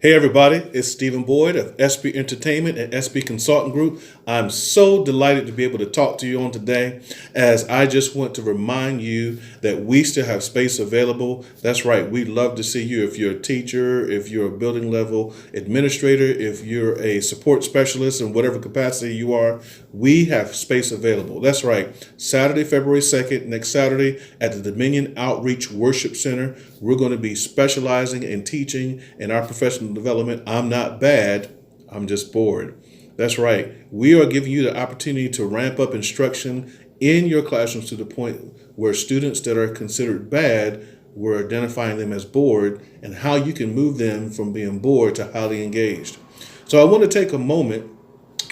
Hey everybody, it's Stephen Boyd of SB Entertainment and SB Consultant Group. I'm so delighted to be able to talk to you on today, as I just want to remind you that we still have space available. That's right, we'd love to see you if you're a teacher, if you're a building level administrator, if you're a support specialist in whatever capacity you are, we have space available. That's right, Saturday, February 2nd, next Saturday at the Dominion Outreach Worship Center, we're going to be specializing in teaching in our professional development. I'm not bad, I'm just bored. That's right. We are giving you the opportunity to ramp up instruction in your classrooms to the point where students that are considered bad, we're identifying them as bored, and how you can move them from being bored to highly engaged. So I want to take a moment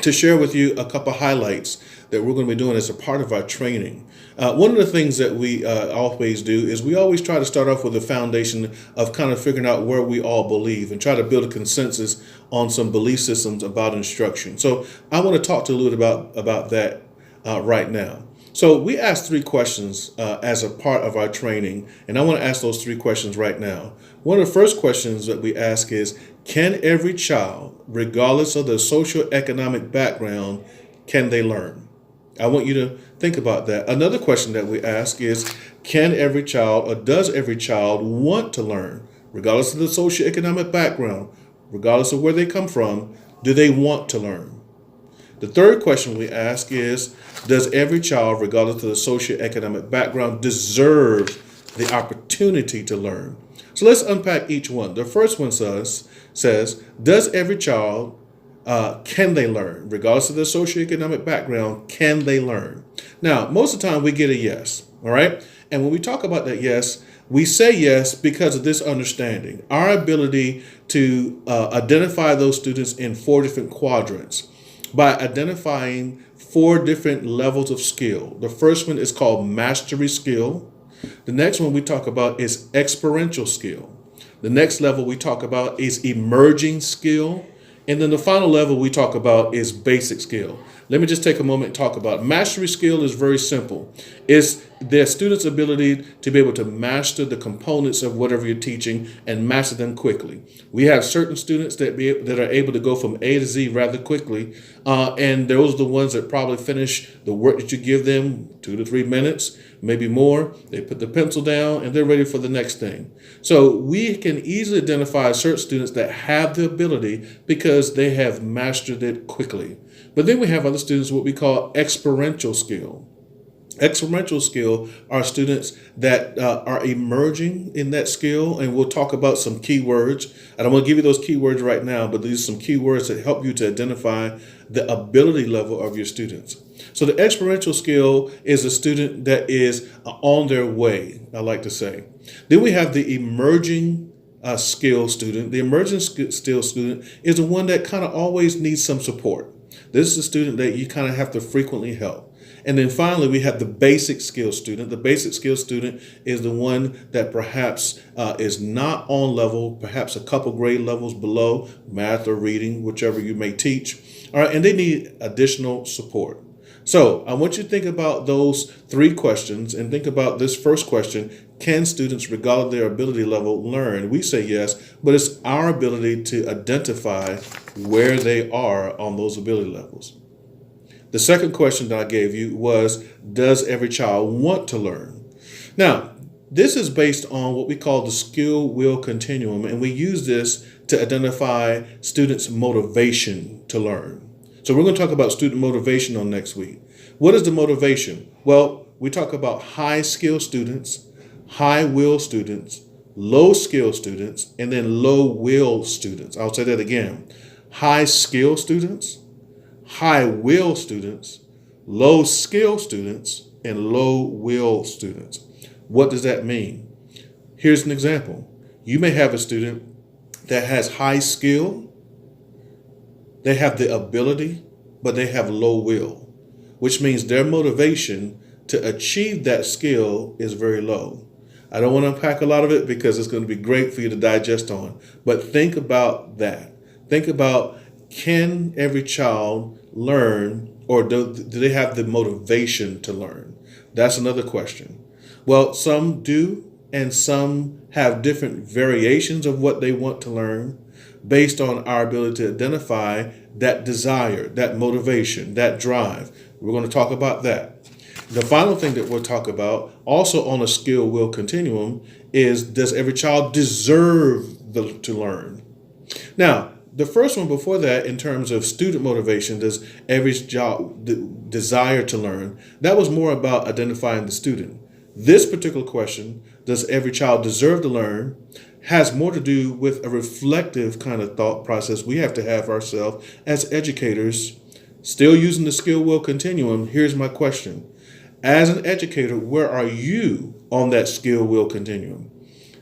to share with you a couple highlights that we're going to be doing as a part of our training. One of the things that we always do is we always try to start off with a foundation of kind of figuring out where we all believe and try to build a consensus on some belief systems about instruction. So I want to talk to you a little bit about that right now. So we asked three questions as a part of our training, and I want to ask those three questions right now. One of the first questions that we ask is, can every child, regardless of their socioeconomic background, can they learn? I want you to think about that. Another question that we ask is, can every child, or does every child want to learn? Regardless of the socioeconomic background, regardless of where they come from, do they want to learn? The third question we ask is, does every child, regardless of the socioeconomic background, deserve the opportunity to learn? So let's unpack each one. The first one says, does every child, can they learn? Regardless of their socioeconomic background, can they learn? Now, most of the time we get a yes, all right? And when we talk about that yes, we say yes because of this understanding. Our ability to identify those students in four different quadrants by identifying four different levels of skill. The first one is called mastery skill. The next one we talk about is experiential skill. The next level we talk about is emerging skill. And then the final level we talk about is basic skill. Let me just take a moment and talk about it. Mastery skill is very simple. It's their students' ability to be able to master the components of whatever you're teaching and master them quickly. We have certain students that are able to go from A to Z rather quickly, and those are the ones that probably finish the work that you give them 2 to 3 minutes, maybe more. They put the pencil down and they're ready for the next thing. So we can easily identify certain students that have the ability because they have mastered it quickly. But then we have other students, what we call experiential skill. Experiential skill are students that are emerging in that skill, and we'll talk about some keywords. And I'm going to give you those keywords right now, but these are some keywords that help you to identify the ability level of your students. So the experiential skill is a student that is on their way, I like to say. Then we have the emerging skill student. The emerging skill student is the one that kind of always needs some support. This is a student that you kind of have to frequently help. And then finally, we have the basic skill student. The basic skill student is the one that perhaps is not on level, perhaps a couple grade levels below, math or reading, whichever you may teach. All right, and they need additional support. So I want you to think about those three questions and think about this first question. Can students, regardless of their ability level, learn? We say yes, but it's our ability to identify where they are on those ability levels. The second question that I gave you was, does every child want to learn? Now, this is based on what we call the skill-will continuum, and we use this to identify students' motivation to learn. So we're going to talk about student motivation on next week. What is the motivation? Well, we talk about high-skill students, high-will students, low-skill students, and then low-will students. I'll say that again. High-skill students, high-will students, low-skill students, and low-will students. What does that mean? Here's an example. You may have a student that has high skill, they have the ability, but they have low will, which means their motivation to achieve that skill is very low. I don't want to unpack a lot of it because it's going to be great for you to digest on, but think about that. Think about, can every child learn, or do they have the motivation to learn? That's another question. Well, some do, and some have different variations of what they want to learn. based on our ability to identify that desire, that motivation, that drive. We're going to talk about that. The final thing that we'll talk about, also on a skill will continuum, is does every child deserve to learn? Now, the first one before that, in terms of student motivation, does every child desire to learn? That was more about identifying the student. This particular question, does every child deserve to learn, has more to do with a reflective kind of thought process we have to have ourselves as educators. Still using the skill will continuum, here's my question. As an educator, where are you on that skill will continuum?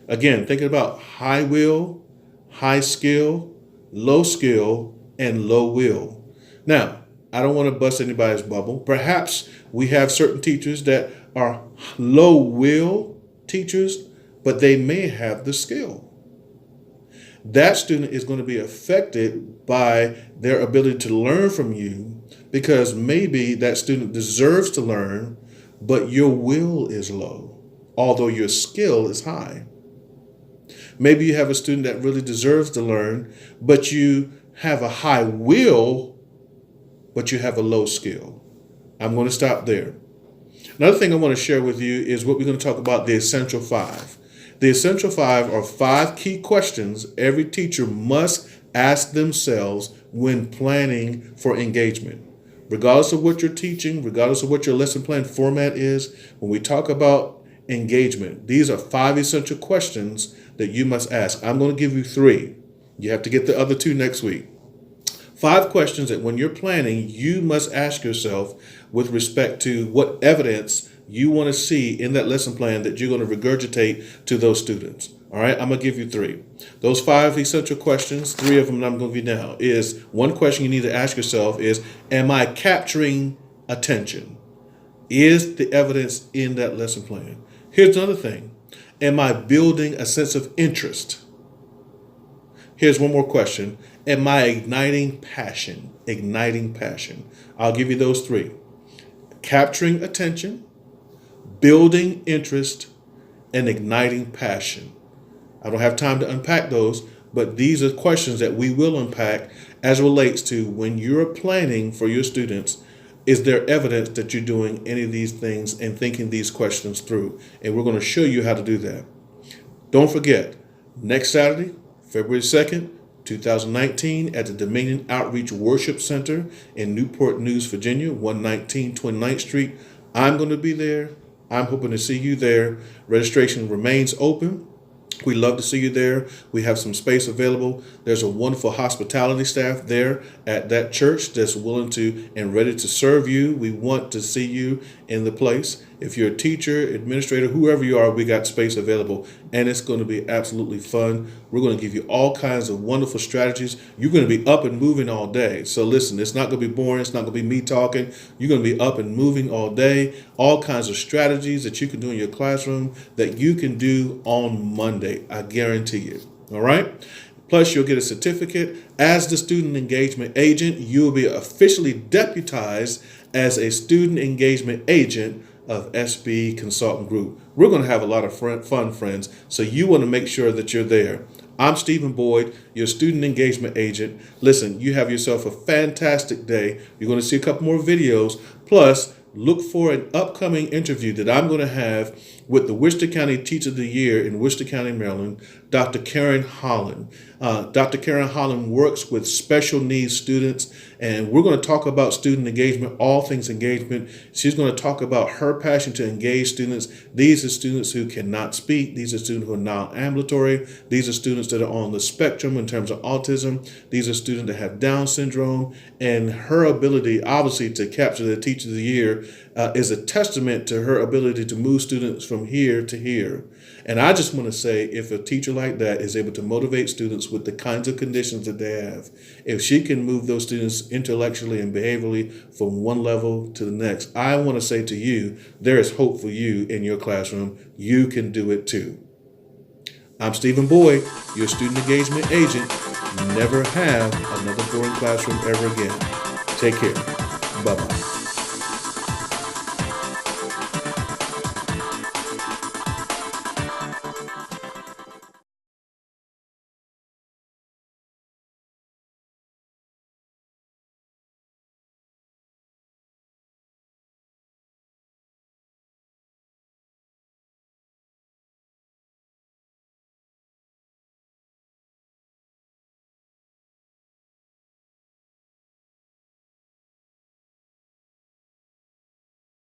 Again, thinking about high will, high skill, low skill, and low will. Now, I don't want to bust anybody's bubble. Perhaps we have certain teachers that are low will teachers, but they may have the skill. That student is going to be affected by their ability to learn from you, because maybe that student deserves to learn, but your will is low, although your skill is high. Maybe you have a student that really deserves to learn, but you have a high will, but you have a low skill. I'm going to stop there. Another thing I want to share with you is what we're going to talk about, the essential five. The essential five are 5 key questions every teacher must ask themselves when planning for engagement. Regardless of what you're teaching, regardless of what your lesson plan format is, when we talk about engagement, these are 5 essential questions that you must ask. I'm going to give you 3. You have to get the other 2 next week. 5 questions that when you're planning, you must ask yourself with respect to what evidence you want to see in that lesson plan that you're going to regurgitate to those students. All right, I'm going to give you 3. Those 5 essential questions, 3 of them I'm going to give you now, is one question you need to ask yourself is, am I capturing attention? Is the evidence in that lesson plan? Here's another thing. Am I building a sense of interest? Here's one more question. Am I igniting passion? Igniting passion. I'll give you those 3. Capturing attention, building interest, and igniting passion. I don't have time to unpack those, but these are questions that we will unpack as it relates to when you're planning for your students. Is there evidence that you're doing any of these things and thinking these questions through? And we're going to show you how to do that. Don't forget, next Saturday, February 2nd, 2019, at the Dominion Outreach Worship Center in Newport News, Virginia, 119 29th Street. I'm going to be there. I'm hoping to see you there. Registration remains open. We'd love to see you there. We have some space available. There's a wonderful hospitality staff there at that church that's willing to and ready to serve you. We want to see you in the place. If you're a teacher, administrator, whoever you are, we got space available, and it's going to be absolutely fun. We're going to give you all kinds of wonderful strategies. You're going to be up and moving all day. So listen, it's not going to be boring. It's not going to be me talking. You're going to be up and moving all day. All kinds of strategies that you can do in your classroom that you can do on Monday. I guarantee you. All right? Plus, you'll get a certificate. As the student engagement agent, you will be officially deputized as a student engagement agent of SB Consultant Group. We're going to have a lot of fun, friends, so you want to make sure that you're there. I'm Stephen Boyd, your student engagement agent. Listen, you have yourself a fantastic day. You're going to see a couple more videos. Plus, look for an upcoming interview that I'm going to have with the Worcester County Teacher of the Year in Worcester County, Maryland, Dr. Karen Holland. Dr. Karen Holland works with special needs students, and we're going to talk about student engagement, all things engagement. She's going to talk about her passion to engage students. These are students who cannot speak. These are students who are non-ambulatory. These are students that are on the spectrum in terms of autism. These are students that have Down syndrome, and her ability, obviously, to capture the Teacher of the Year is a testament to her ability to move students from here to here. And I just want to say, if a teacher like that is able to motivate students with the kinds of conditions that they have, if she can move those students intellectually and behaviorally from one level to the next, I want to say to you, there is hope for you in your classroom. You can do it too. I'm Stephen Boyd, your student engagement agent. Never have another boring classroom ever again. Take care. Bye-bye.